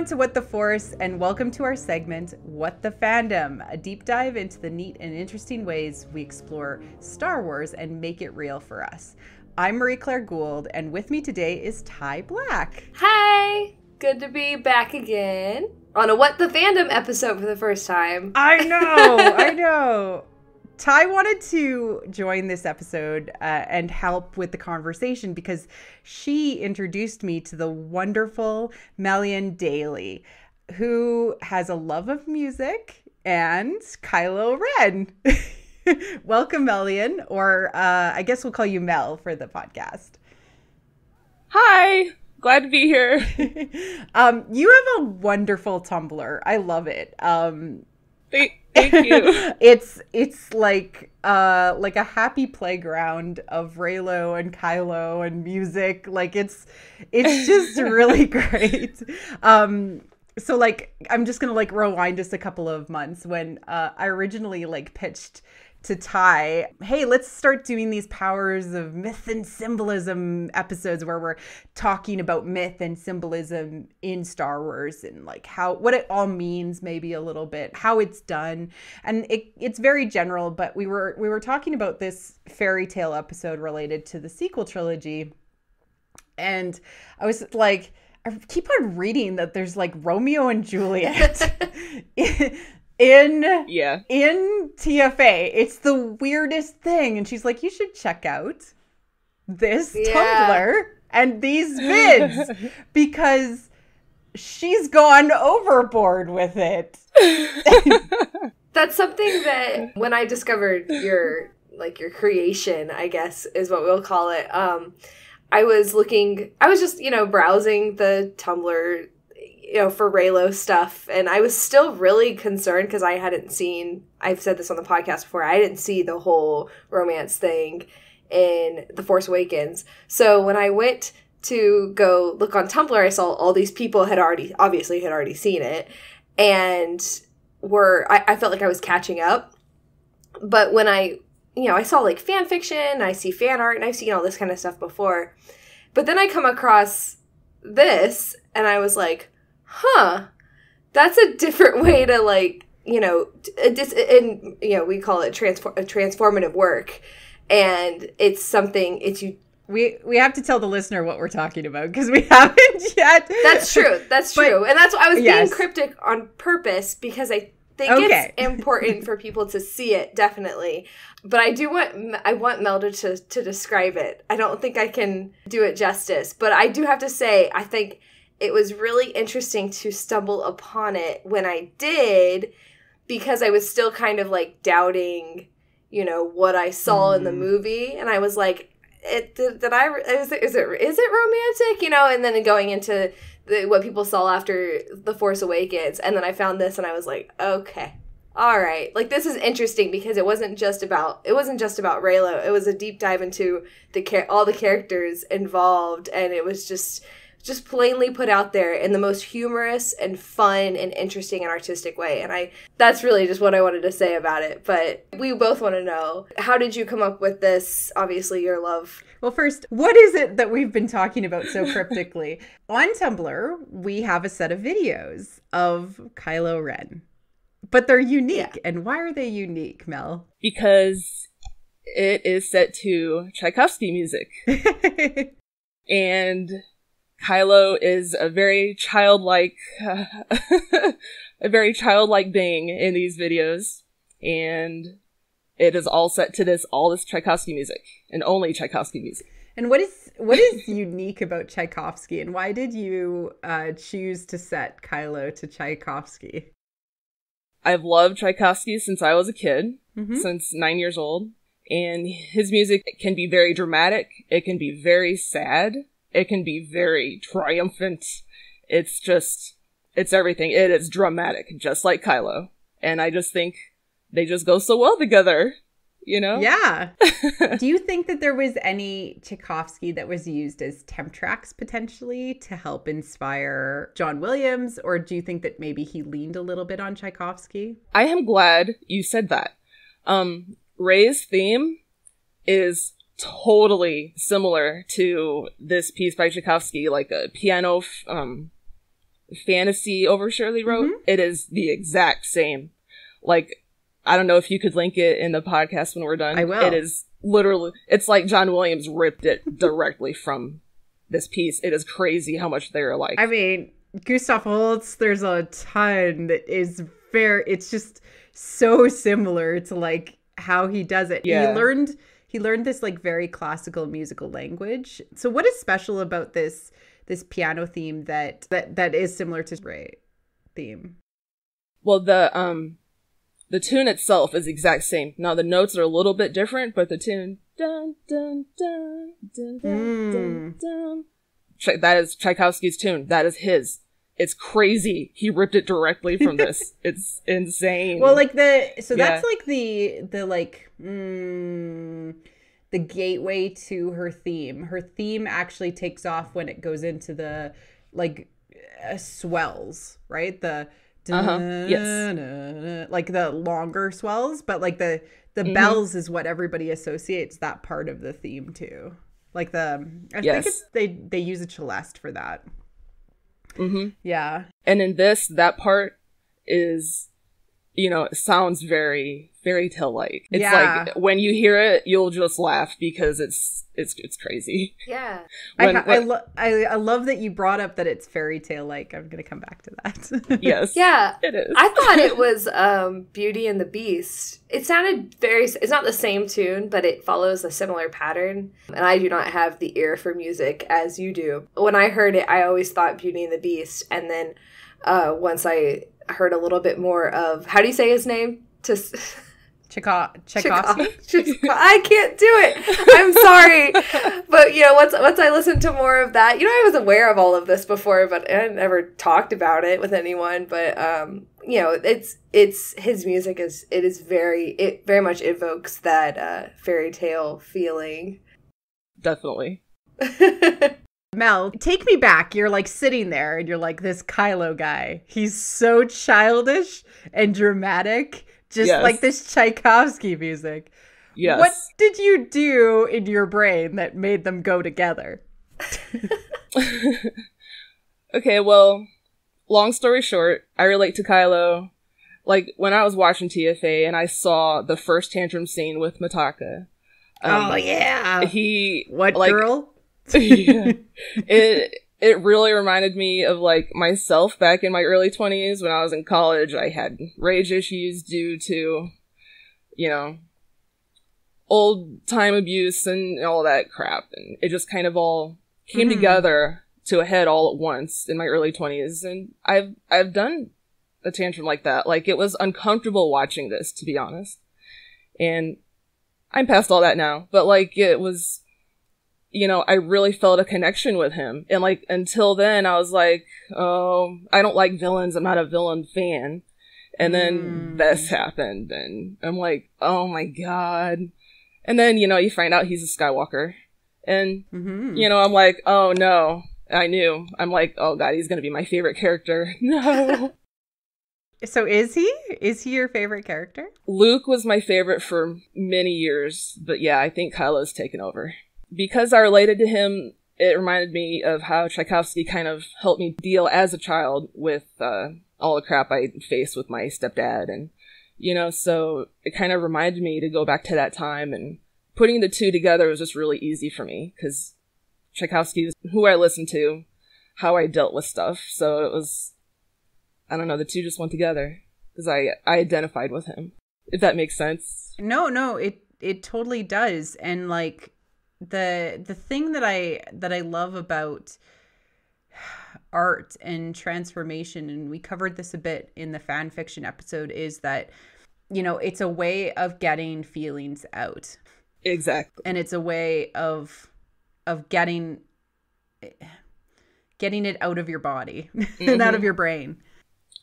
to What the Force, and welcome to our segment, What the Fandom, a deep dive into the neat and interesting ways we explore Star Wars and make it real for us. I'm Marie-Claire Gould, and with me today is Ty Black. Hi! Good to be back again on a What the Fandom episode for the first time. I know! Ty wanted to join this episode and help with the conversation because she introduced me to the wonderful Melian Daly, who has a love of music and Kylo Ren. Welcome, Melian, or I guess we'll call you Mel for the podcast. Hi! Glad to be here. You have a wonderful Tumblr. I love it. Thank you. It's like a happy playground of Reylo and Kylo and music. Like it's just really great. So like I'm just gonna like rewind just a couple of months when I originally like pitched to Ty, hey, let's start doing these Powers of Myth and Symbolism episodes where we're talking about myth and symbolism in Star Wars and like what it all means, maybe a little bit, how it's done. And it's very general, but we were talking about this fairy tale episode related to the sequel trilogy. And I was like, I keep on reading that there's like Romeo and Juliet in TFA. It's the weirdest thing. And she's like, you should check out this Tumblr and these vids because she's gone overboard with it. That's something that when I discovered your creation, I guess is what we'll call it. I was just, browsing the Tumblr, for Reylo stuff. And I was still really concerned because I've said this on the podcast before, I didn't see the whole romance thing in The Force Awakens. So when I went to go look on Tumblr, I saw all these people had already seen it. And I felt like I was catching up. But when I saw like fan fiction, I see fan art, and I've seen all this kind of stuff before. But then I come across this and I was like, that's a different way to we call it transformative work. And it's something, we have to tell the listener what we're talking about because we haven't yet. That's true. And that's why I was being cryptic on purpose because I think it's important for people to see it, definitely. But I want Melda to describe it. I don't think I can do it justice. But I do have to say, I think it was really interesting to stumble upon it when I did, because I was still kind of like doubting, what I saw in the movie. And I was like, is it romantic? And then going into what people saw after The Force Awakens. And then I found this and I was like, okay, all right. Like, this is interesting because it wasn't just about Reylo. It was a deep dive into all the characters involved. And it was just plainly put out there in the most humorous and fun and interesting and artistic way. And that's really just what I wanted to say about it. But we both want to know, how did you come up with this? Obviously, your love. Well, first, what is it that we've been talking about so cryptically? On Tumblr, we have a set of videos of Kylo Ren, but they're unique. Yeah. And why are they unique, Mel? Because it is set to Tchaikovsky music. And Kylo is a very childlike being in these videos, and it is all set to all this Tchaikovsky music, and only Tchaikovsky music. And what is unique about Tchaikovsky, and why did you choose to set Kylo to Tchaikovsky? I've loved Tchaikovsky since I was a kid, since 9 years old, and his music can be very dramatic, it can be very sad, it can be very triumphant. It's everything. It is dramatic, just like Kylo. And I just think they just go so well together, Yeah. Do you think that there was any Tchaikovsky that was used as temp tracks potentially to help inspire John Williams? Or do you think that maybe he leaned a little bit on Tchaikovsky? I am glad you said that. Rey's theme is totally similar to this piece by Tchaikovsky, like a piano fantasy overture they wrote, it is the exact same. Like, I don't know if you could link it in the podcast when we're done. I will. It is literally, it's like John Williams ripped it directly from this piece. It is crazy how much they're alike. I mean, Gustav Holst, there's a ton that is it's just so similar to like how he does it. Yeah. He learned this like very classical musical language. So what is special about this piano theme that is similar to Ray theme? Well, the tune itself is the exact same. Now the notes are a little bit different, but the tune dun dun dun dun dun dun dun. That is Tchaikovsky's tune. That is his. It's crazy. He ripped it directly from this. It's insane. Well, like that's like the gateway to her theme. Her theme actually takes off when it goes into the like swells, right? The yes, like the longer swells, but like the bells is what everybody associates that part of the theme to. Like I think they use a celeste for that. Yeah. And in this, that part is, it sounds very fairy tale like. It's like when you hear it, you'll just laugh because it's crazy. Yeah. I love that you brought up that it's fairy tale like. I'm gonna come back to that. Yes. Yeah. It is. I thought it was Beauty and the Beast. It sounded it's not the same tune, but it follows a similar pattern. And I do not have the ear for music as you do. When I heard it, I always thought Beauty and the Beast. And then once I heard a little bit more of, how do you say his name? Tchaikovsky. I can't do it. I'm sorry. But, once I listened to more of that, I was aware of all of this before, but I never talked about it with anyone. But, it's his music it very much evokes that fairy tale feeling. Definitely. Mel, take me back. You're like sitting there and you're like, this Kylo guy. He's so childish and dramatic. Just like this Tchaikovsky music. Yes. What did you do in your brain that made them go together? Okay, well, long story short, I relate to Kylo. Like, when I was watching TFA and I saw the first tantrum scene with Mitaka. Oh, yeah. What like, girl? Yeah, it really reminded me of like myself back in my early 20s when I was in college. I had rage issues due to, old time abuse and all that crap. And it just kind of all came together to a head all at once in my early 20s. And I've done a tantrum like that. Like, it was uncomfortable watching this, to be honest. And I'm past all that now. But like, it was, I really felt a connection with him. And like, until then, I was like, oh, I don't like villains. I'm not a villain fan. And then this happened and I'm like, oh my God. And then, you find out he's a Skywalker. And, I'm like, oh no, I knew. I'm like, oh God, he's going to be my favorite character. No. So is he? Is he your favorite character? Luke was my favorite for many years. But yeah, I think Kylo's taken over. Because I related to him, it reminded me of how Tchaikovsky kind of helped me deal as a child with all the crap I faced with my stepdad. And, so it kind of reminded me to go back to that time. And putting the two together was just really easy for me because Tchaikovsky is who I listened to, how I dealt with stuff. So it was, I don't know, the two just went together because I identified with him, if that makes sense. No, it totally does. And like, the thing that I love about art and transformation, and we covered this a bit in the fan fiction episode, is that it's a way of getting feelings out. Exactly. And it's a way of getting it out of your body and out of your brain.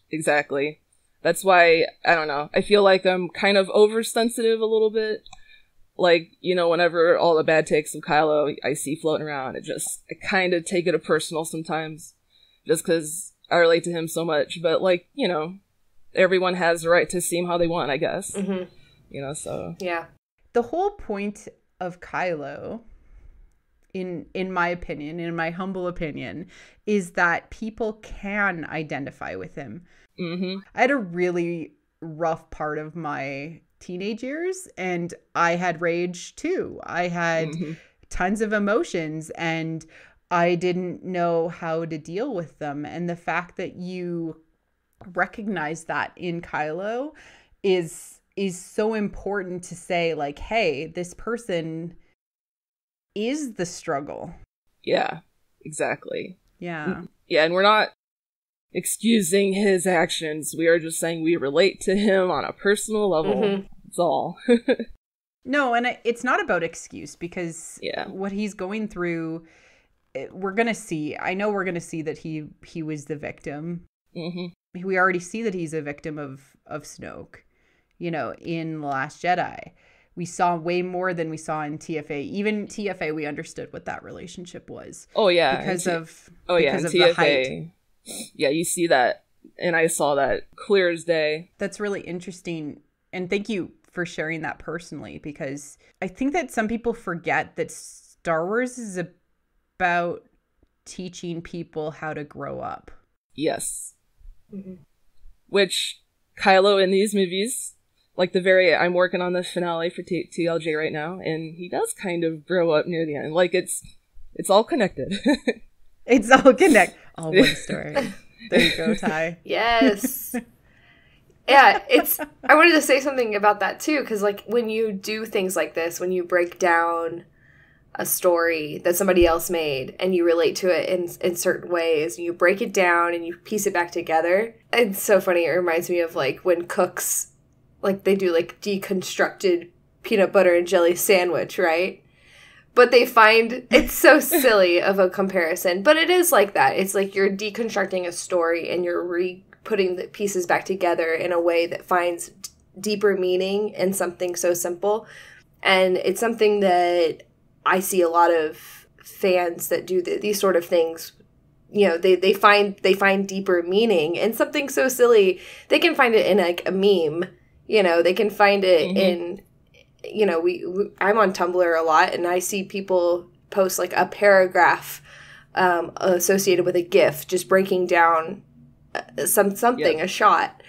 Exactly. That's why, I don't know, I feel like I'm kind of oversensitive a little bit. Like, whenever all the bad takes of Kylo I see floating around, I kind of take it a personal sometimes, just because I relate to him so much. But like, everyone has the right to see him how they want, I guess. So. Yeah. The whole point of Kylo in my opinion, in my humble opinion, is that people can identify with him. I had a really rough part of my teenage years, and I had rage too. I had tons of emotions, and I didn't know how to deal with them. And the fact that you recognize that in Kylo is so important to say, like, hey, this person is the struggle. Yeah, exactly. Yeah. Yeah, and we're not excusing his actions. We are just saying we relate to him on a personal level. That's all. No, and it's not about excuse, because what he's going through, we're going to see. I know we're going to see that he was the victim. We already see that he's a victim of Snoke, you know, in The Last Jedi. We saw way more than we saw in TFA. Even TFA, we understood what that relationship was. Oh, yeah. Because of TFA, the height. Yeah, you see that, and I saw that clear as day. That's really interesting. And thank you for sharing that personally, because I think that some people forget that Star Wars is about teaching people how to grow up. Yes. Which Kylo in these movies, like I'm working on the finale for TLJ right now, and he does kind of grow up near the end. Like, it's all connected. It's all connected. All one story. There you go, Ty. Yes. Yeah, I wanted to say something about that too, because like when you do things like this, when you break down a story that somebody else made and you relate to it in certain ways, and you break it down and you piece it back together, it's so funny. It reminds me of like when cooks, like they do like deconstructed peanut butter and jelly sandwich, right? But they find it's so silly of a comparison, but it is like that. It's like you're deconstructing a story and you're putting the pieces back together in a way that finds deeper meaning in something so simple. And it's something that I see a lot of fans that do these sort of things. You know, they find deeper meaning in something so silly. They can find it in like a meme. You know, they can find it in. You know, I'm on Tumblr a lot, and I see people post like a paragraph associated with a GIF, just breaking down something, a shot.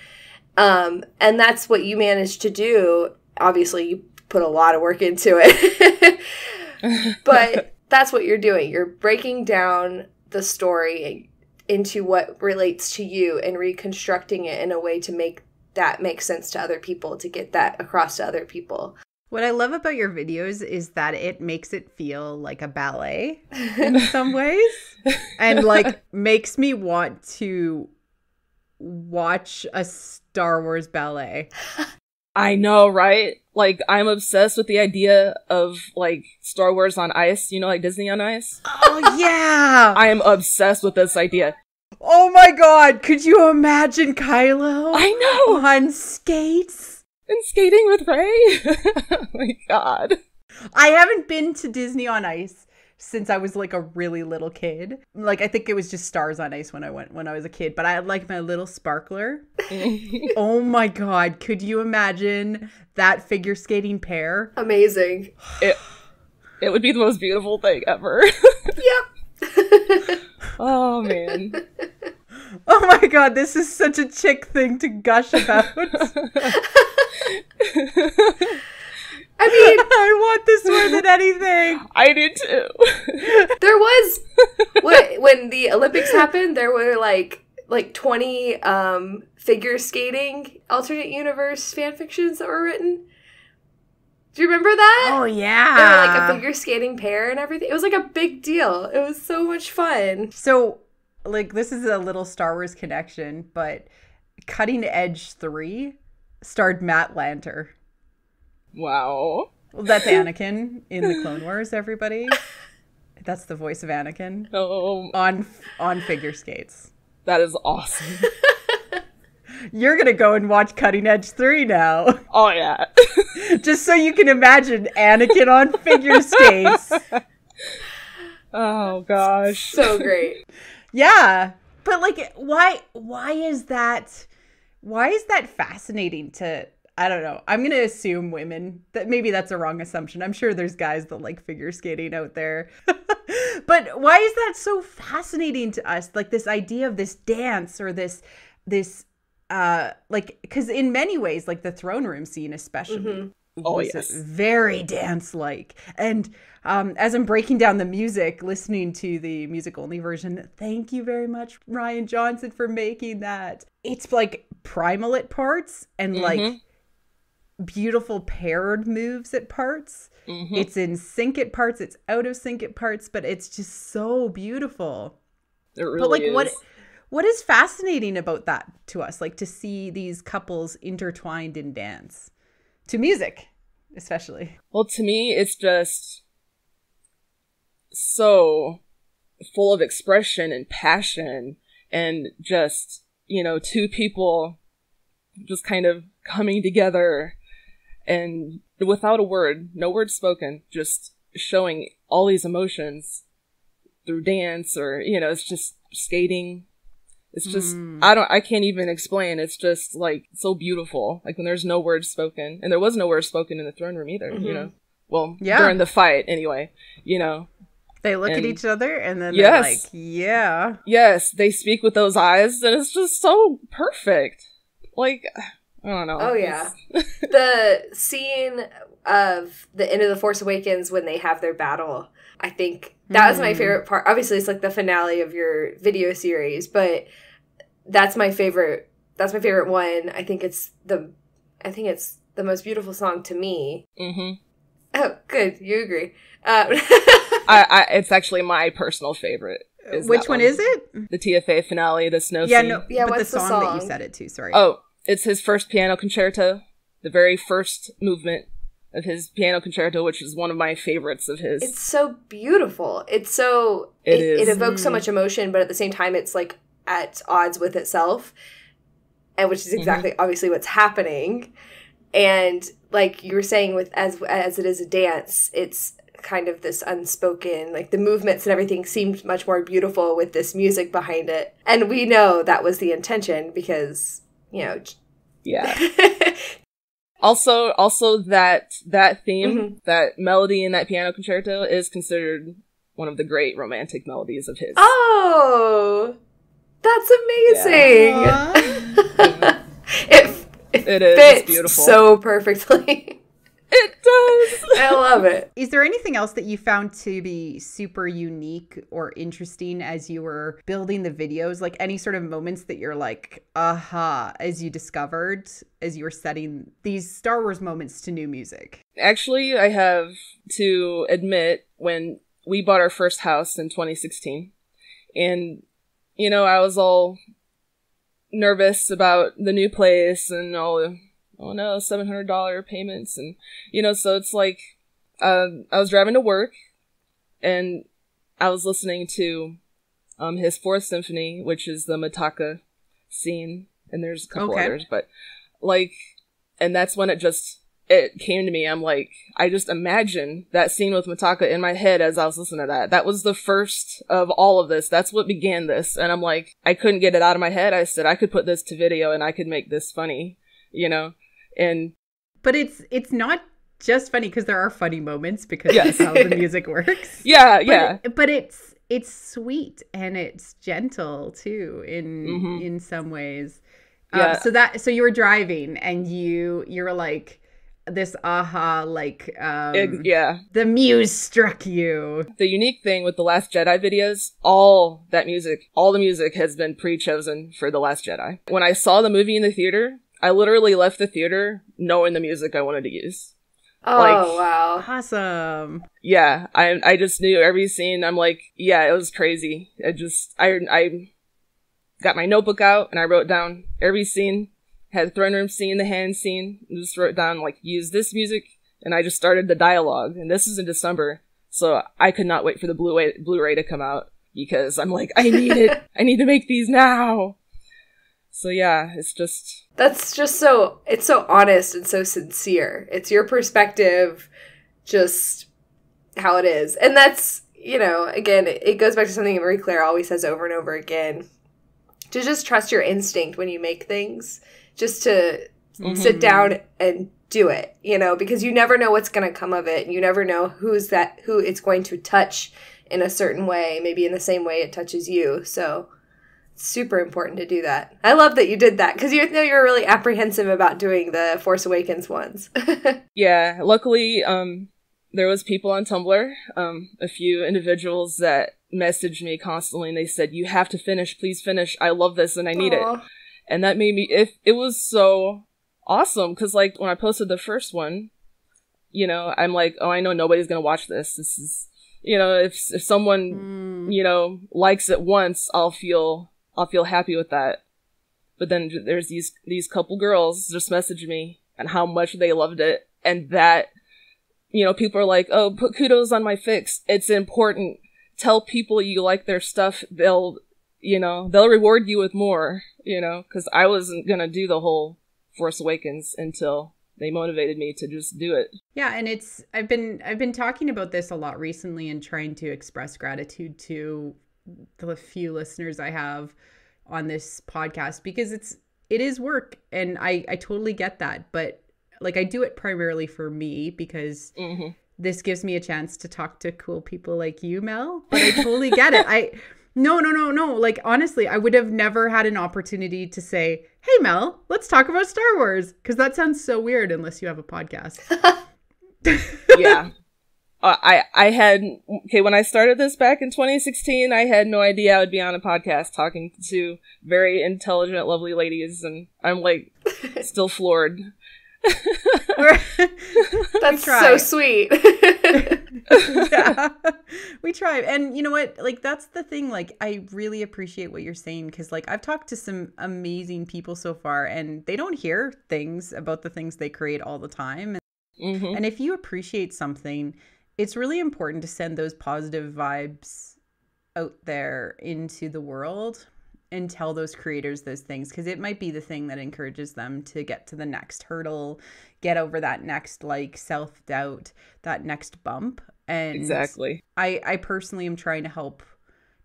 And that's what you managed to do. Obviously, you put a lot of work into it. But that's what you're doing. You're breaking down the story into what relates to you and reconstructing it in a way to make that make sense to other people, to get that across to other people. What I love about your videos is that it makes it feel like a ballet in some ways, and like makes me want to watch a Star Wars ballet. I know, right? Like, I'm obsessed with the idea of like Star Wars on ice, you know, like Disney on Ice. Oh yeah. I am obsessed with this idea. Oh my god, could you imagine Kylo? I know. On skates? And skating with Rey? Oh my god. I haven't been to Disney on Ice since I was like a really little kid. Like, I think it was just Stars on Ice when I was a kid, but I had like my little sparkler. Oh my god, could you imagine that figure skating pair? Amazing. It would be the most beautiful thing ever. Yep. Oh man. Oh my god, this is such a chick thing to gush about. I mean, I want this more than anything. I did too. There was when the Olympics happened, there were like 20 figure skating alternate universe fan fictions that were written. Do you remember that? Oh yeah. They were like a figure skating pair and everything. It was like a big deal. It was so much fun. So, like, this is a little Star Wars connection, but Cutting Edge 3 starred Matt Lanter. Wow. Well, that's Anakin in the Clone Wars, everybody. That's the voice of Anakin on figure skates. That is awesome. You're going to go and watch Cutting Edge 3 now. Oh, yeah. Just so you can imagine Anakin on figure skates. Oh, gosh. So great. Yeah. But, like, why is that fascinating to I don't know. I'm going to assume women. That maybe that's a wrong assumption. I'm sure there's guys that like figure skating out there. But why is that so fascinating to us? Like this idea of this dance or this like, because in many ways, like the throne room scene especially, was very dance-like. And as I'm breaking down the music, listening to the music-only version, thank you very much, Ryan Johnson, for making that. It's like primal at parts and like beautiful paired moves at parts. It's in sync at parts, it's out of sync at parts, but it's just so beautiful. It really is. What is fascinating about that to us? Like to see these couples intertwined in dance, to music, especially. Well, to me, it's just so full of expression and passion and just, you know, two people just kind of coming together and without a word, no word spoken, just showing all these emotions through dance or, you know, it's just skating. It's just, I can't even explain. It's just like so beautiful. Like when there's no words spoken, and there was no words spoken in the throne room either, you know? Well, during the fight anyway, you know? They look at each other and then they're like, yeah. Yes, they speak with those eyes and it's just so perfect. Like, I don't know. Oh, yeah. The scene of the end of The Force Awakens when they have their battle, I think that was my favorite part. Obviously, it's like the finale of your video series, but that's my favorite. That's my favorite one. I think it's the most beautiful song to me. Oh, good. You agree. It's actually my personal favorite. Which one is it? The TFA finale, the snow scene. But what's the song that you said it to? Sorry. Oh, it's his first piano concerto, the very first movement of his piano concerto, which is one of my favorites of his. It's so beautiful. It's so... It evokes so much emotion, but at the same time, it's like at odds with itself, and which is exactly obviously what's happening. And like you were saying, with as it is a dance, it's kind of this unspoken, like the movements and everything seemed much more beautiful with this music behind it. And we know that was the intention because, you know... Yeah. Also, that theme, that melody in that piano concerto is considered one of the great romantic melodies of his. Oh, that's amazing! Yeah. It is. Fits beautiful. So perfectly. It does. I love it. Is there anything else that you found to be super unique or interesting as you were building the videos? Like any sort of moments that you're like, aha, as you discovered, as you were setting these Star Wars moments to new music? Actually, I have to admit, when we bought our first house in 2016, and, you know, I was all nervous about the new place and all the... oh no, $700 payments. And, you know, so it's like, I was driving to work and I was listening to, his Fourth Symphony, which is the Mitaka scene. And there's a couple others, but like, and that's when it came to me. I'm like, I just imagined that scene with Mitaka in my head as I was listening to that. That was the first of all of this. That's what began this. And I'm like, I couldn't get it out of my head. I said, I could put this to video and I could make this funny, you know? But it's not just funny because there are funny moments because that's how the music works. But it's sweet and it's gentle too in some ways. So you were driving and you were like this aha, like the muse struck you. The unique thing with the Last Jedi videos, all the music has been pre-chosen for the Last Jedi. When I saw the movie in the theater, I literally left the theater knowing the music I wanted to use. Oh, wow. Awesome. Yeah, I just knew every scene. I'm like, yeah, it was crazy. I got my notebook out and I wrote down every scene. Had the throne room scene, the hand scene, and just wrote down, like, use this music. And I just started the dialogue. And this is in December, so I could not wait for the Blu-ray to come out because I'm like, I need it. I need to make these now. So yeah, that's just it's so honest and so sincere. It's your perspective, just how it is. And that's, you know, again, it goes back to something Marie Claire always says over and over again, to just trust your instinct when you make things, just to sit down and do it, you know, because you never know what's going to come of it. You never know who it's going to touch in a certain way, maybe in the same way it touches you. So it's super important to do that. I love that you did that because you know you were really apprehensive about doing the Force Awakens ones. Yeah, luckily, there was people on Tumblr, a few individuals that messaged me constantly, and they said, "You have to finish, please finish. I love this and I need it." And that made me, it was so awesome, because like when I posted the first one, you know, I'm like, oh, I know nobody's gonna watch this. This is, you know, if someone, you know, likes it once, I'll feel happy with that. But then there's these couple girls just messaged me and how much they loved it, and that, you know, people are like, oh, put kudos on my fix. It's important. Tell people you like their stuff. They'll reward you with more, you know, because I wasn't gonna do the whole Force Awakens until they motivated me to just do it. Yeah, and I've been talking about this a lot recently and trying to express gratitude to the few listeners I have on this podcast, because it is work, and I totally get that, but like I do it primarily for me because this gives me a chance to talk to cool people like you, Mel. But I totally get it. No. Like, honestly, I would have never had an opportunity to say, hey, Mel, let's talk about Star Wars. Because that sounds so weird unless you have a podcast. Yeah. When I started this back in 2016, I had no idea I would be on a podcast talking to very intelligent, lovely ladies. And I'm like, still floored. That's so sweet. Yeah, we try. And you know what, like, that's the thing, like, I really appreciate what you're saying, because like I've talked to some amazing people so far, and they don't hear things about the things they create all the time. And if you appreciate something, it's really important to send those positive vibes out there into the world and tell those creators those things, because it might be the thing that encourages them to get to the next hurdle, get over that next like self-doubt, that next bump. And exactly, I personally am trying to help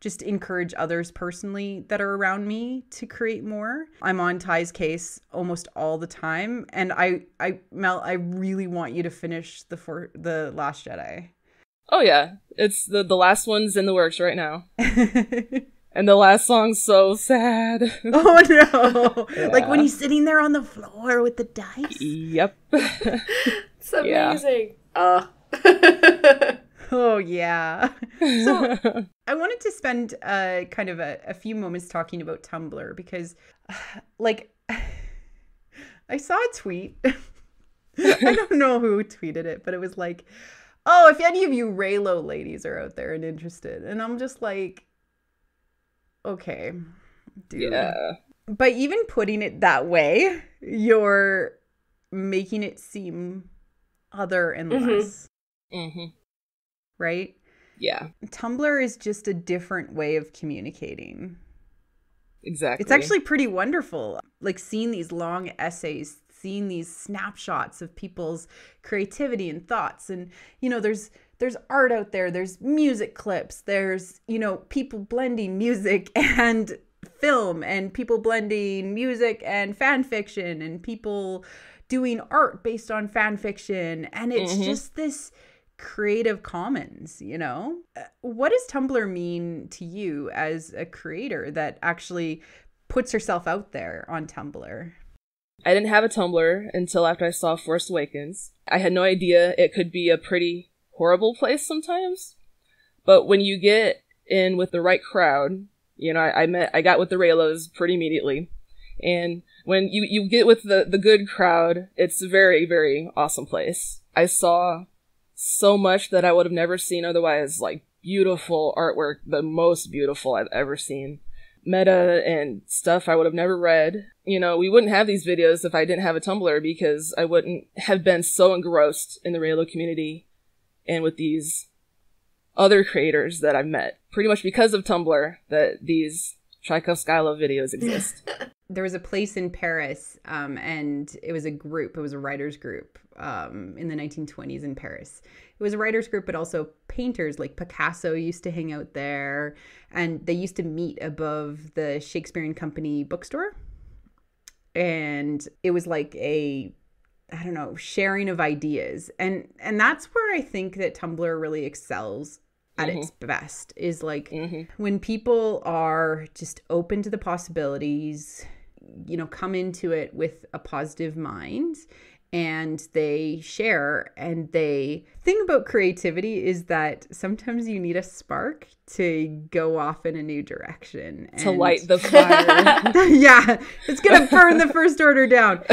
just encourage others personally that are around me to create more. I'm on Ty's case almost all the time, and Mel, I really want you to finish the Last Jedi. Oh yeah, it's the last one's in the works right now. And the last song's so sad. Oh no. Yeah. Like when he's sitting there on the floor with the dice. Yep. It's amazing. Oh yeah. So I wanted to spend kind of a few moments talking about Tumblr, because like I saw a tweet. I don't know who tweeted it, but it was like, oh, if any of you Raylo ladies are out there and interested. And I'm just like, okay, dude. Yeah. But even putting it that way, you're making it seem other and less. Right? Yeah. Tumblr is just a different way of communicating. Exactly. It's actually pretty wonderful. Like seeing these long essays, seeing these snapshots of people's creativity and thoughts. And, you know, there's art out there, there's music clips, there's, you know, people blending music and film, and people blending music and fan fiction, and people doing art based on fan fiction. And it's just this creative commons, you know? What does Tumblr mean to you as a creator that actually puts herself out there on Tumblr? I didn't have a Tumblr until after I saw Force Awakens. I had no idea it could be a pretty horrible place sometimes. But when you get in with the right crowd, you know, I got with the Raylos pretty immediately. And when you get with the good crowd, it's a very, very awesome place. I saw so much that I would have never seen otherwise, like beautiful artwork, the most beautiful I've ever seen. Meta and stuff I would have never read. You know, we wouldn't have these videos if I didn't have a Tumblr, because I wouldn't have been so engrossed in the Raylo community and with these other creators that I've met. Pretty much because of Tumblr that these TchaikovsKYLO videos exist. There was a place in Paris, and it was a writer's group in the 1920s in Paris. It was a writer's group, but also painters like Picasso used to hang out there, and they used to meet above the Shakespeare and Company bookstore. and it was like a, I don't know, sharing of ideas. And that's where I think that Tumblr really excels at its best, is like when people are just open to the possibilities, you know, come into it with a positive mind, and they share. And the thing about creativity is that sometimes you need a spark to go off in a new direction. To light the fire. Yeah, it's going to burn the first order down.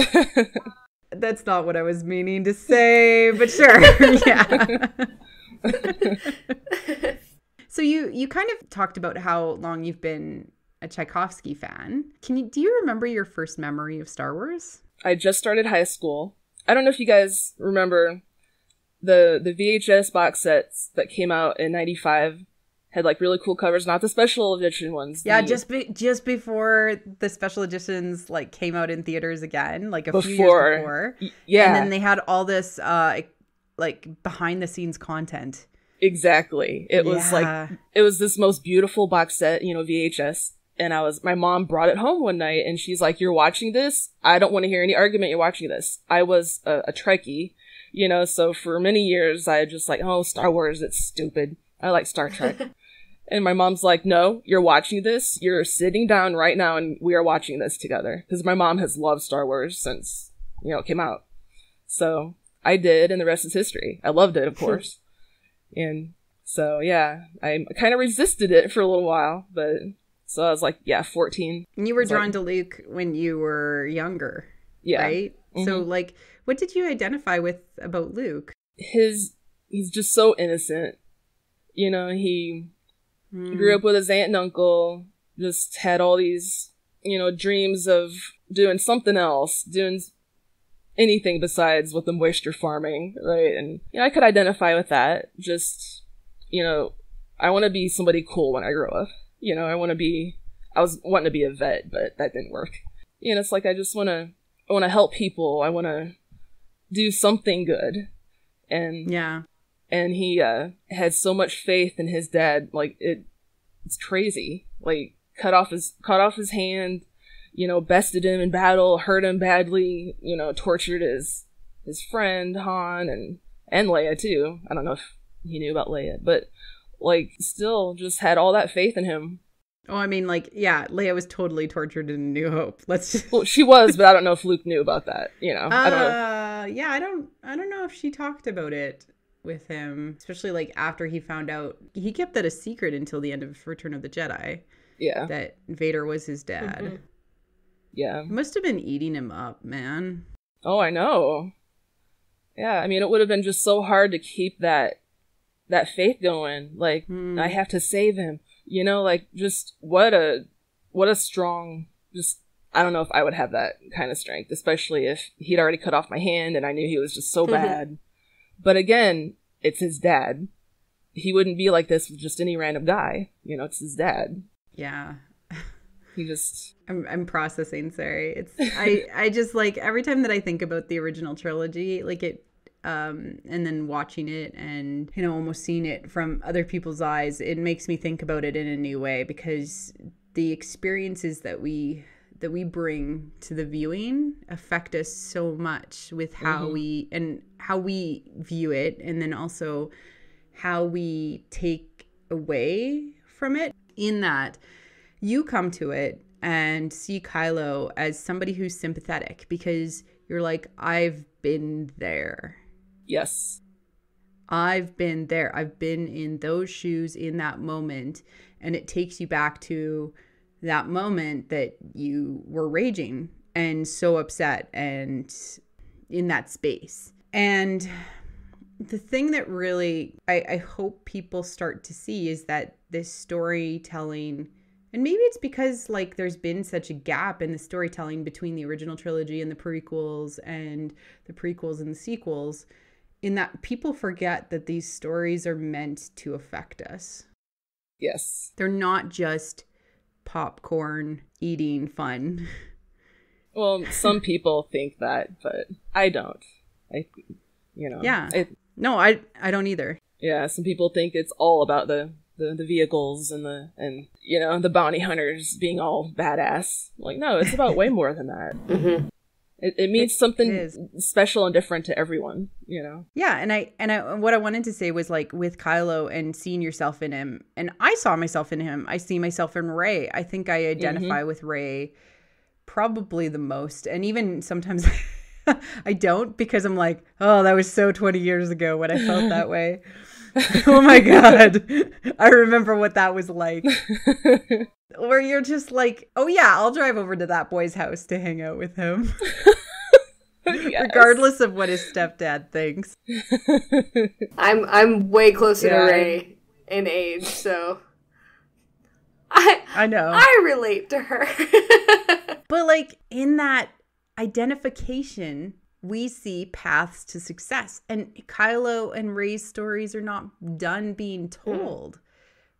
That's not what I was meaning to say, but sure. Yeah. So you kind of talked about how long you've been a Tchaikovsky fan. Do you remember your first memory of Star Wars? I just started high school. I don't know if you guys remember the VHS box sets that came out in 95 had like really cool covers, not the special edition ones. Yeah, just before the special editions like came out in theaters again, like a few years before. Yeah. And then they had all this like behind the scenes content. Exactly. It was like, it was this most beautiful box set, you know, VHS. And my mom brought it home one night and she's like, "You're watching this? I don't want to hear any argument. You're watching this." I was a Trekkie, you know, so for many years I just like, "Oh, Star Wars, it's stupid. I like Star Trek." And my mom's like, "No, you're watching this. You're sitting down right now and we are watching this together." Because my mom has loved Star Wars since, you know, it came out. So I did, and the rest is history. I loved it, of course. And so, yeah, I kind of resisted it for a little while, but so I was like, 14. And you were drawn to Luke when you were younger, right? So, like, what did you identify with about Luke? He's just so innocent. You know, he grew up with his aunt and uncle, just had all these, you know, dreams of doing something else, doing anything besides with the moisture farming, right? And, you know, I could identify with that. Just, you know, I want to be somebody cool when I grow up. You know, I was wanting to be a vet, but that didn't work. You know, it's like I want to help people. I want to do something good. And and he had so much faith in his dad, like it's crazy. Like cut off his hand, you know, bested him in battle, hurt him badly, you know, tortured his friend Han and Leia too. I don't know if he knew about Leia, but like still just had all that faith in him. Oh, I mean, like, yeah, Leia was totally tortured in New Hope. Well, she was, but I don't know if Luke knew about that, you know. I don't know. Yeah, I don't know if she talked about it with him, especially like after he found out. He kept that a secret until the end of Return of the Jedi. Yeah. That Vader was his dad. Yeah. He must have been eating him up, man. Oh, I know. Yeah, I mean, it would have been just so hard to keep that faith going. Like, I have to save him. You know, like, just what a strong, just, I don't know if I would have that kind of strength, especially if he'd already cut off my hand and I knew he was just so bad. But again, it's his dad. He wouldn't be like this with just any random guy. You know, it's his dad. Yeah. He just... I'm processing, sorry. I just, like, every time that I think about the original trilogy, like, it, and then watching it and, you know, almost seeing it from other people's eyes, it makes me think about it in a new way, because the experiences that we bring to the viewing affect us so much with how we view it, and then also how we take away from it. In that you come to it and see Kylo as somebody who's sympathetic, because you're like, I've been there. Yes. I've been there. I've been in those shoes in that moment. And it takes you back to that moment that you were raging and so upset and in that space. And the thing that really I hope people start to see is that this storytelling, and maybe it's because like there's been such a gap in the storytelling between the original trilogy and the prequels and the sequels, in that people forget that these stories are meant to affect us. Yes. They're not just popcorn eating fun. Well, some people think that, but I don't. Yeah. No, I don't either. Yeah, some people think it's all about the the vehicles and the bounty hunters being all badass. Like, no, it's about way more than that. Mm-hmm. It means something special and different to everyone, Yeah, and I what I wanted to say was, like, with Kylo and seeing yourself in him, and I saw myself in him. I see myself in Rey. I think I identify with Rey probably the most, and even sometimes I don't, because I'm like, oh, that was so 20 years ago when I felt that way. Oh my God. I remember what that was like. Where you're just like, oh yeah, I'll drive over to that boy's house to hang out with him. Yes. Regardless of what his stepdad thinks. I'm way closer to Rey in age, so I know. I relate to her. But, like, in that identification, we see paths to success, and Kylo and Rey's stories are not done being told,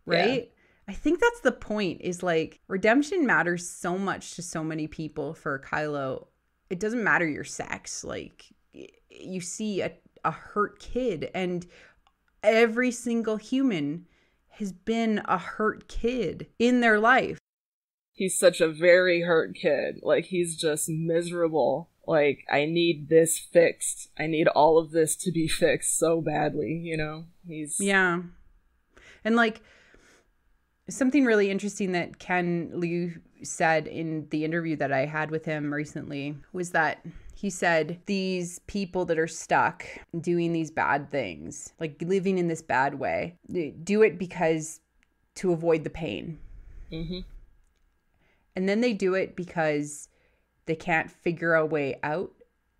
right? Yeah. I think that's the point, is, like, redemption matters so much to so many people. For Kylo, it doesn't matter your sex. Like, you see a hurt kid, and every single human has been a hurt kid in their life. He's such a very hurt kid. Like, he's just miserable. Like, I need this fixed. I need all of this to be fixed so badly, Yeah. And, like, something really interesting that Ken Liu said in the interview that I had with him recently was that he said these people that are stuck doing these bad things, like living in this bad way, they do it because to avoid the pain. Mm-hmm. And then they do it because they can't figure a way out.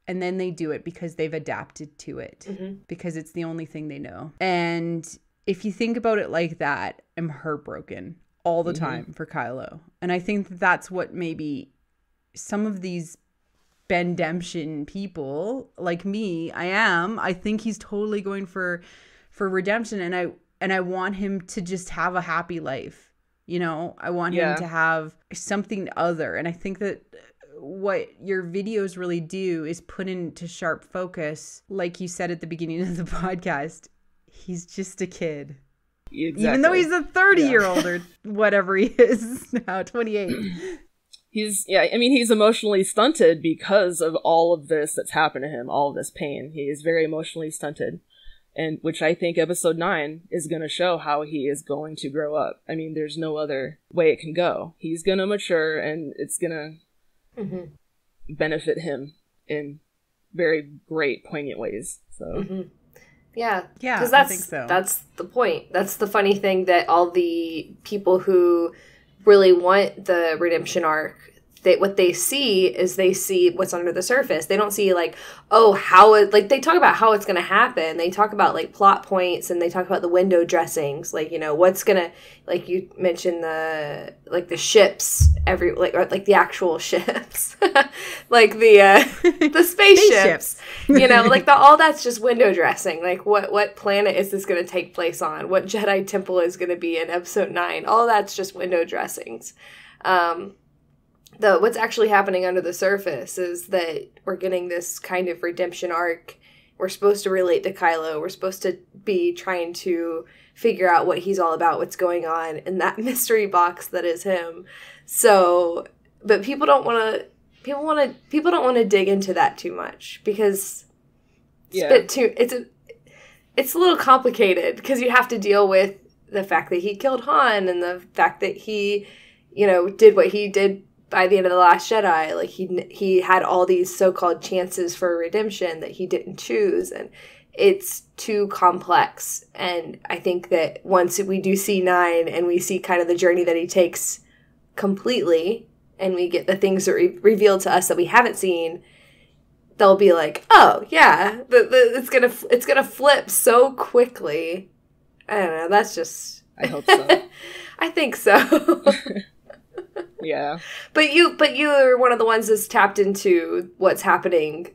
And then they do it because they've adapted to it, because it's the only thing they know. And if you think about it like that, I'm heartbroken all the time for Kylo. And I think that's what maybe some of these Bendemption people like me, I think he's totally going for redemption. And I want him to just have a happy life. I want him to have something other. And I think that what your videos really do is put into sharp focus, like you said at the beginning of the podcast, he's just a kid. Exactly. Even though he's a 30-year-old or whatever he is now, 28. He's emotionally stunted because of all of this that's happened to him, all of this pain. He is very emotionally stunted. And which I think episode 9 is going to show how he is going to grow up. I mean, there's no other way it can go. He's going to mature, and it's going to benefit him in very great, poignant ways. So, yeah, because I think so. That's the point. That's the funny thing, that all the people who really want the redemption arc, what they see is they see what's under the surface. They don't see, like, they talk about how it's going to happen. They talk about, like, plot points, and they talk about the window dressings. Like, what's going to, like, you mentioned the ships, like the actual ships, like the spaceships, like all that's just window dressing. Like, what planet is this going to take place on? What Jedi temple is going to be in episode 9? All that's just window dressings. What's actually happening under the surface is that we're getting this kind of redemption arc. We're supposed to relate to Kylo. We're supposed to be trying to figure out what he's all about, what's going on in that mystery box that is him. So, but people don't want to dig into that too much, because it's a little complicated, because you have to deal with the fact that he killed Han, and the fact that he, did what he did by the end of The Last Jedi. Like, he had all these so-called chances for redemption that he didn't choose, and it's too complex. And I think that once we do see 9 and we see kind of the journey that he takes completely, and we get the things that revealed to us that we haven't seen, they'll be like, oh yeah, it's gonna flip so quickly. I don't know. That's just. I hope so. I think so. Yeah. But you are one of the ones that's tapped into what's happening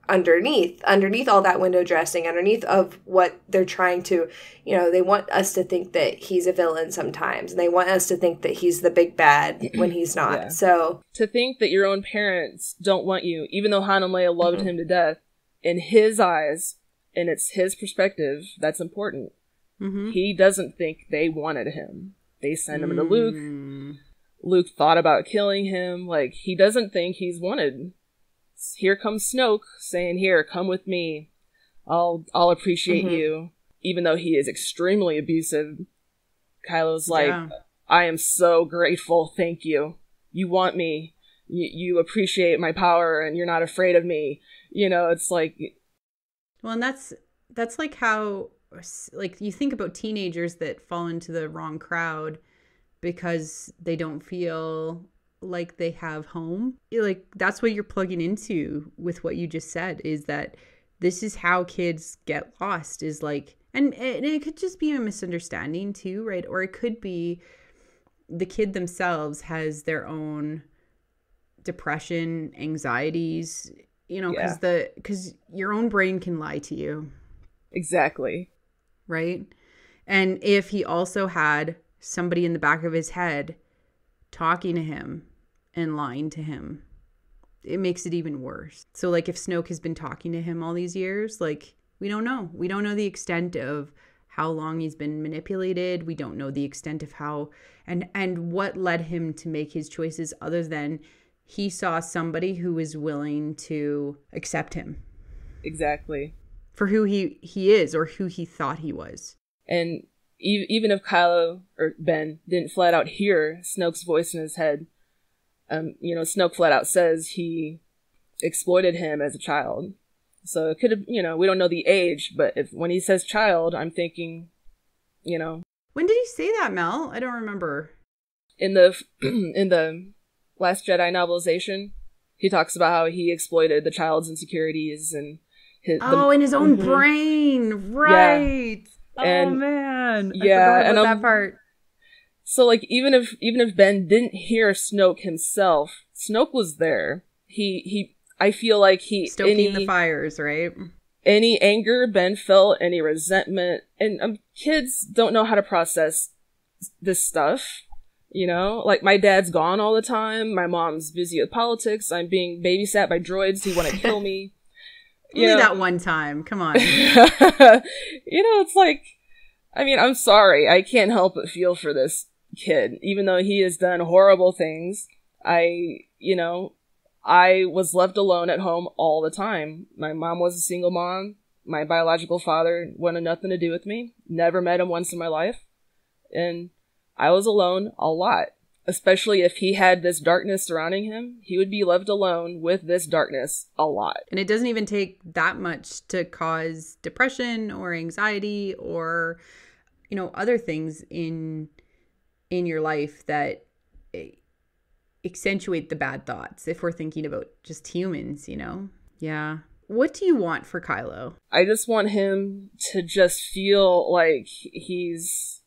underneath all that window dressing, underneath of what they're trying to, they want us to think that he's a villain sometimes, and they want us to think that he's the big bad when he's not. Yeah. So to think that your own parents don't want you, even though Han and Leia loved him to death, in his eyes, and it's his perspective, that's important. He doesn't think they wanted him. They sent him to Luke. Luke thought about killing him. Like, he doesn't think he's wanted. Here comes Snoke saying, here, come with me. I'll appreciate you. Even though he is extremely abusive, Kylo's like, I am so grateful. Thank you. You want me. You appreciate my power and you're not afraid of me. You know, it's like... Well, and that's like how, like, you think about teenagers that fall into the wrong crowd because they don't feel like they have home. Like, that's what you're plugging into with what you just said, is that this is how kids get lost, is like, and it could just be a misunderstanding too, right? Or it could be the kid themselves has their own depression, anxieties, you know, because your own brain can lie to you. Exactly. Right? And if he also had somebody in the back of his head talking to him and lying to him, it makes it even worse. So, like, if Snoke has been talking to him all these years, like, we don't know. We don't know the extent of how long he's been manipulated. We don't know the extent of how and what led him to make his choices, other than he saw somebody who was willing to accept him. Exactly. For who he is, or who he thought he was. And even if Kylo or Ben didn't flat out hear Snoke's voice in his head, you know, Snoke flat out says he exploited him as a child. So it could have, you know, we don't know the age, but when he says child, I'm thinking, you know. When did he say that, Mel? I don't remember. In the Last Jedi novelization, he talks about how he exploited the child's insecurities and in his own brain, right? Yeah. And, oh man, yeah, I forgot about that part. So, like, even if Ben didn't hear Snoke himself, Snoke was there. I feel like stoking the fires, right? Any anger Ben felt, any resentment, and kids don't know how to process this stuff. You know, like, my dad's gone all the time. My mom's busy with politics. I'm being babysat by droids who want to kill me. Only that one time. Come on. You know, it's like, I mean, I'm sorry. I can't help but feel for this kid, even though he has done horrible things. I was left alone at home all the time. My mom was a single mom. My biological father wanted nothing to do with me. Never met him once in my life. And I was alone a lot. Especially if he had this darkness surrounding him, he would be left alone with this darkness a lot. And it doesn't even take that much to cause depression or anxiety or, you know, other things in your life that accentuate the bad thoughts, if we're thinking about just humans, you know? Yeah. What do you want for Kylo? I just want him to just feel like he's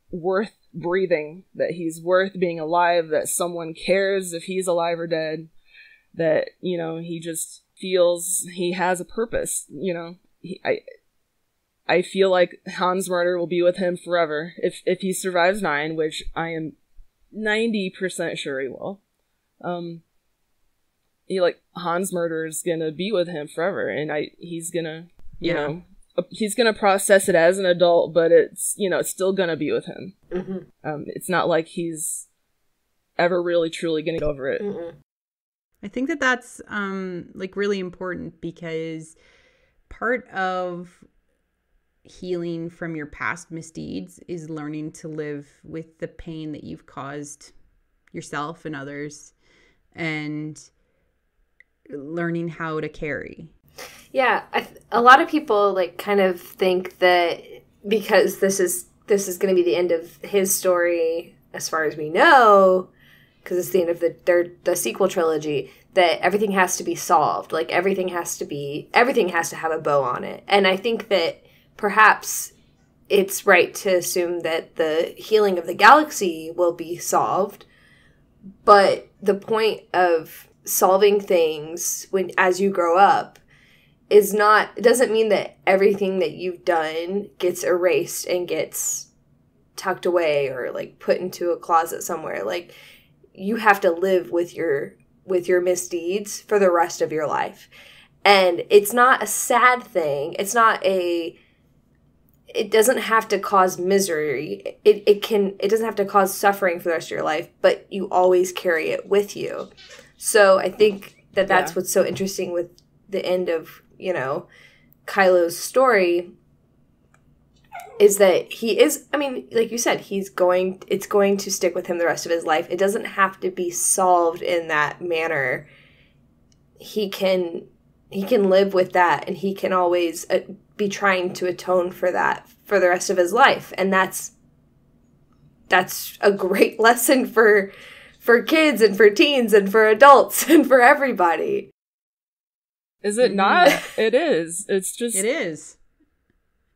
worth breathing, that he's worth being alive, that someone cares if he's alive or dead, that, you know, he just feels he has a purpose, you know. I feel like Han's murder will be with him forever. If he survives 9, which I am 90% sure he will, Han's murder is gonna be with him forever, and he's gonna, you know, he's gonna process it as an adult, but it's, you know, it's still gonna be with him. Mm-hmm. It's not like he's ever really truly gonna get over it. Mm-hmm. I think that's like really important, because part of healing from your past misdeeds is learning to live with the pain that you've caused yourself and others, and learning how to carry. Yeah, a lot of people like kind of think that because this is going to be the end of his story, as far as we know, because it's the end of the sequel trilogy, that everything has to be solved. Like everything has to have a bow on it. And I think that perhaps it's right to assume that the healing of the galaxy will be solved, but the point of solving things as you grow up it doesn't mean that everything that you've done gets erased and gets tucked away or like put into a closet somewhere. Like, you have to live with your misdeeds for the rest of your life. And it's not a sad thing. It's it doesn't have to cause misery. It doesn't have to cause suffering for the rest of your life, but you always carry it with you. So I think that's what's so interesting with the end of, you know, Kylo's story, is that he is, I mean, like you said, it's going to stick with him the rest of his life. It doesn't have to be solved in that manner. He can live with that, and he can always be trying to atone for that for the rest of his life. And that's a great lesson for kids and for teens and for adults and for everybody. Is it not? It is. It's just... It is.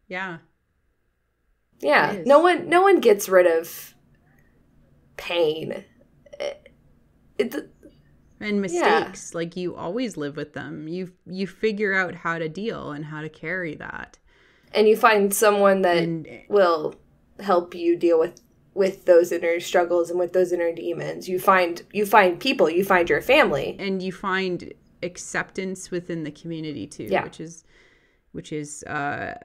Yeah. Yeah. No one gets rid of pain. And mistakes. Like, you always live with them. You figure out how to deal and how to carry that. And you find someone that will help you deal with those inner struggles and with those inner demons. You find people, you find your family. And you find acceptance within the community too, which is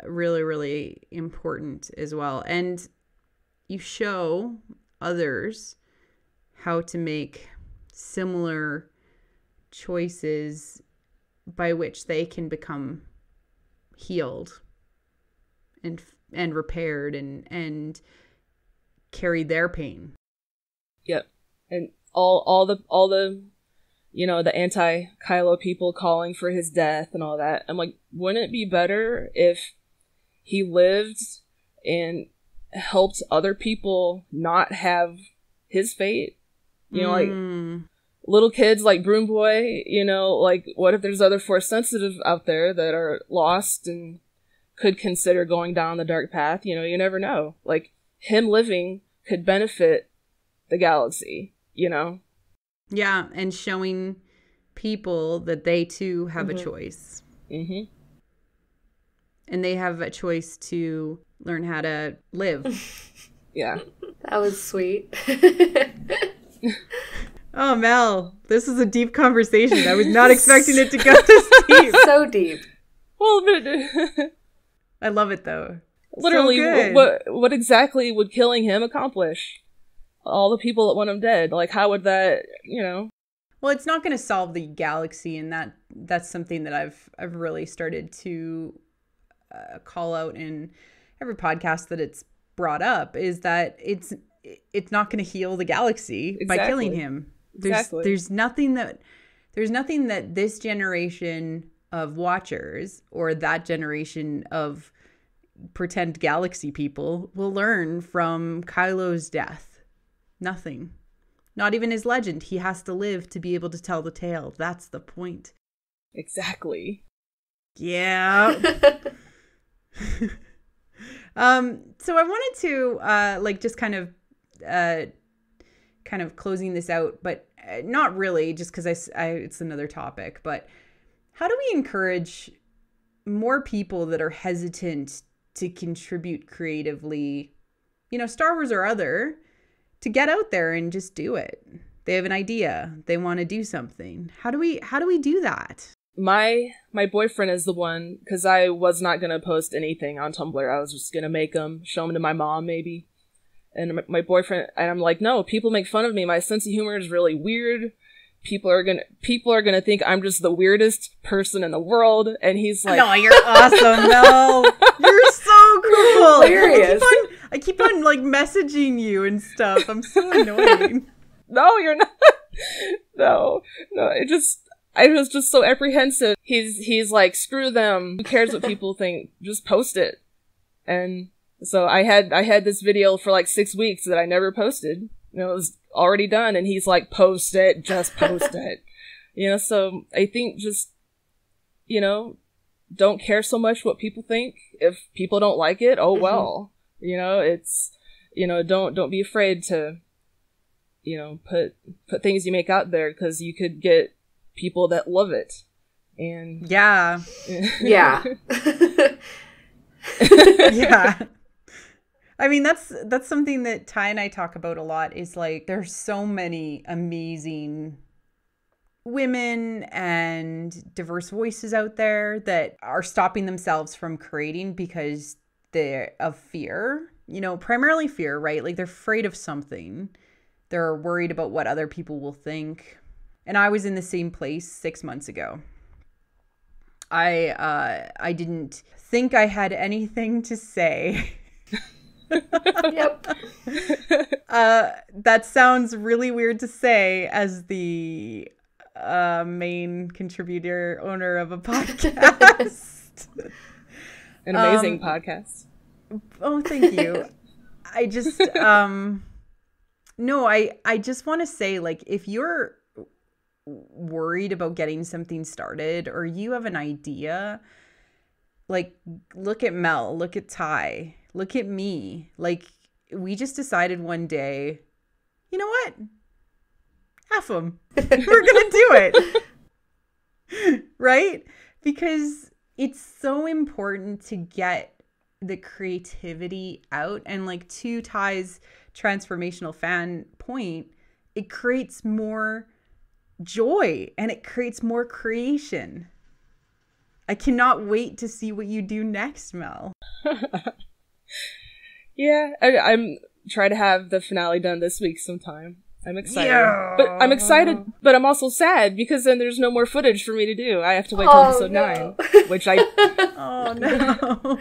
really, really important as well. And you show others how to make similar choices by which they can become healed and repaired and carry their pain. Yep. And all the you know, the anti-Kylo people calling for his death and all that. I'm like, wouldn't it be better if he lived and helped other people not have his fate? You know, like little kids like Broom Boy, you know, like what if there's other Force sensitive out there that are lost and could consider going down the dark path? You know, you never know. Like, him living could benefit the galaxy, you know? Yeah, and showing people that they too have a choice. Mm-hmm. And they have a choice to learn how to live. Yeah. That was sweet. Oh, Mel, this is a deep conversation. I was not expecting it to go this deep. So deep. Well, I love it, though. Literally, so what exactly would killing him accomplish? All the people that want him dead. Like, how would that, you know? Well, it's not going to solve the galaxy, and that's something that I've really started to call out in every podcast that it's brought up, is that it's not going to heal the galaxy by killing him. There's nothing that this generation of watchers or that generation of pretend galaxy people will learn from Kylo's death. Nothing. Not even his legend. He has to live to be able to tell the tale. That's the point. Exactly. Yeah. So I wanted to just kind of closing this out, but not really, just because it's another topic. But how do we encourage more people that are hesitant to contribute creatively, you know, Star Wars or other, to get out there and just do it? They have an idea. They want to do something. How do we do that? My boyfriend is the one, because I was not going to post anything on Tumblr. I was just going to make them, show them to my mom maybe. And my boyfriend, and I'm like, no, people make fun of me. My sense of humor is really weird. People are gonna think I'm just the weirdest person in the world. And he's like, no, you're awesome, Mel. You're so cool. Hilarious. I keep on like messaging you and stuff. I'm so annoying. No, you're not. No. I was just so apprehensive. He's like, screw them. Who cares what people think? Just post it. And so I had this video for like 6 weeks that I never posted. You know, it was already done, and he's like, post it, just post it. You know, so I think just, you know, don't care so much what people think. If people don't like it, oh well. You know, it's, you know, don't be afraid to, you know, put things you make out there, because you could get people that love it. And yeah. Yeah. Yeah. I mean, that's something that Ty and I talk about a lot, is like, there's so many amazing women and diverse voices out there that are stopping themselves from creating because of fear, you know, primarily fear, right? Like they're afraid of something. They're worried about what other people will think. And I was in the same place 6 months ago. I didn't think I had anything to say. Yep. That sounds really weird to say as the main contributor, owner of a podcast. An amazing podcast. Oh, thank you. I just no, I just want to say, like, if you're worried about getting something started or you have an idea, like, look at Mel, look at Ty, look at me. Like, we just decided one day, you know what? F them. We're going to do it. Right? Because it's so important to get the creativity out. And like, to Ty's transformational fan point, it creates more joy and it creates more creation. I cannot wait to see what you do next, Mel. Yeah, I'm trying to have the finale done this week sometime. I'm excited. Yeah. But I'm excited, but I'm also sad because then there's no more footage for me to do. I have to wait till episode 9, which I Oh no.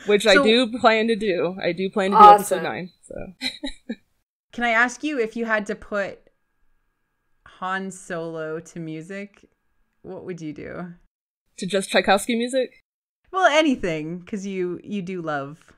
Which I do plan to do. I do plan to do episode 9. So can I ask you, if you had to put Han Solo to music, what would you do? To just Tchaikovsky music? Well, anything, because you do love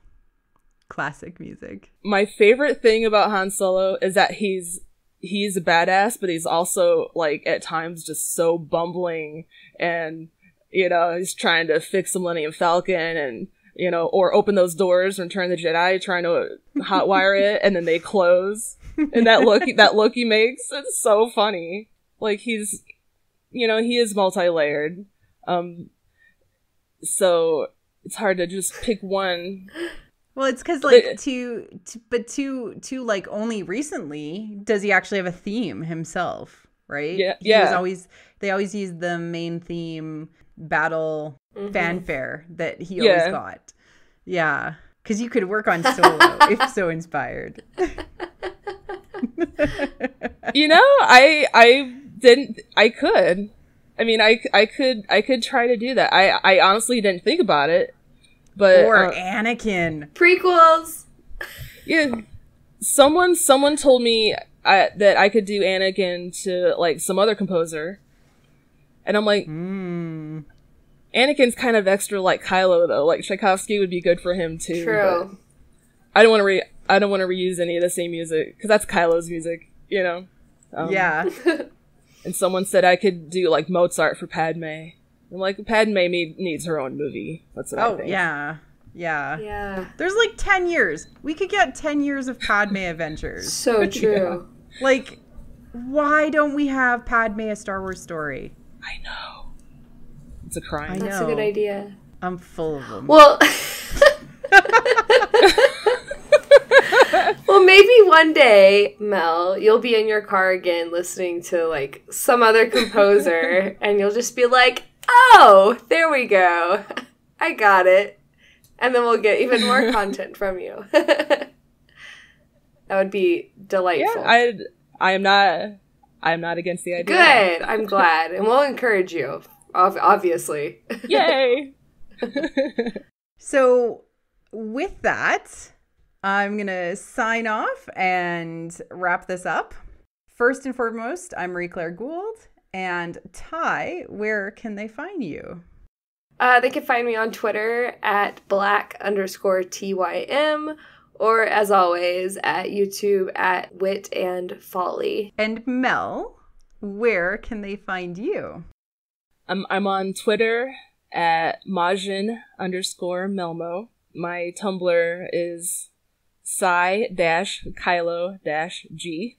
classic music. My favorite thing about Han Solo is that he's a badass, but he's also, like, at times just so bumbling, and, you know, he's trying to fix the Millennium Falcon and, you know, or open those doors and Return of the Jedi, trying to hotwire it, and then they close. And that look he makes, it's so funny. Like, he's, you know, he is multi-layered. So it's hard to just pick one. Well, it's because, like, to like, only recently does he actually have a theme himself, right? Yeah. They always use the main theme battle fanfare that he always got. Yeah. Because you could work on Solo if so inspired. You know, I could. I mean, I could try to do that. I honestly didn't think about it, but or Anakin prequels. Yeah, someone told me that I could do Anakin to, like, some other composer, and I'm like, Anakin's kind of extra like Kylo though. Like, Tchaikovsky would be good for him too. True. I don't want to reuse any of the same music because that's Kylo's music, you know. Yeah. And someone said I could do, like, Mozart for Padme. I'm like, Padme needs her own movie. That's what I think. Yeah. There's like 10 years. We could get 10 years of Padme adventures. So true. Yeah. Like, why don't we have Padme a Star Wars story? I know. It's a crime. That's a good idea. I'm full of them. Well, well, maybe one day, Mel, you'll be in your car again listening to, like, some other composer, and you'll just be like, oh, there we go. I got it. And then we'll get even more content from you. That would be delightful. Yeah, I'm not against the idea. Good. I'm glad. And we'll encourage you, obviously. Yay! So, with that, I'm going to sign off and wrap this up. First and foremost, I'm Marie-Claire Gould. And Ty, where can they find you? They can find me on Twitter at black_TYM, or as always, at YouTube at Wit and Folly. And Mel, where can they find you? I'm on Twitter at Majin_Melmo. My Tumblr is Psy-Kylo-G.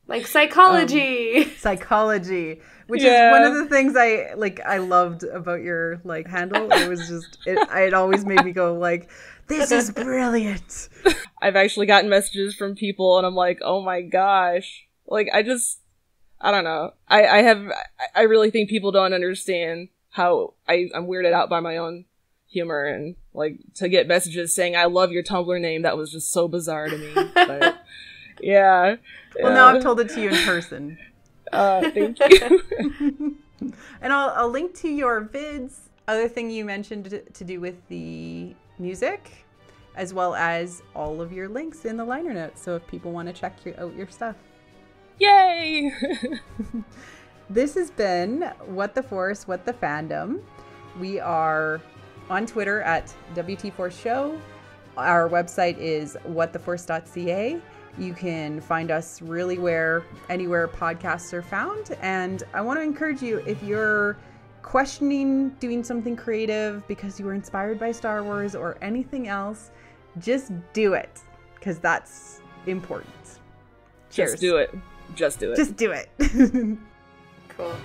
Like psychology. Psychology. Which is one of the things I loved about your, like, handle. It was just, it always made me go, like, this is brilliant. I've actually gotten messages from people and I'm like, oh my gosh. Like, I don't know. I really think people don't understand how I'm weirded out by my own humor, and like to get messages saying I love your Tumblr name. That was just so bizarre to me. But yeah. Well, now I've told it to you in person. Thank you. And I'll link to your vids. Other thing you mentioned to do with the music, as well as all of your links in the liner notes. So if people want to check out your stuff. Yay! This has been What the Force, What the Fandom. We are on Twitter at WT4 Show. Our website is whattheforce.ca. You can find us really anywhere podcasts are found. And I want to encourage you, if you're questioning doing something creative because you were inspired by Star Wars or anything else, just do it, because that's important. Cheers. Just do it. Just do it. Just do it. Cool.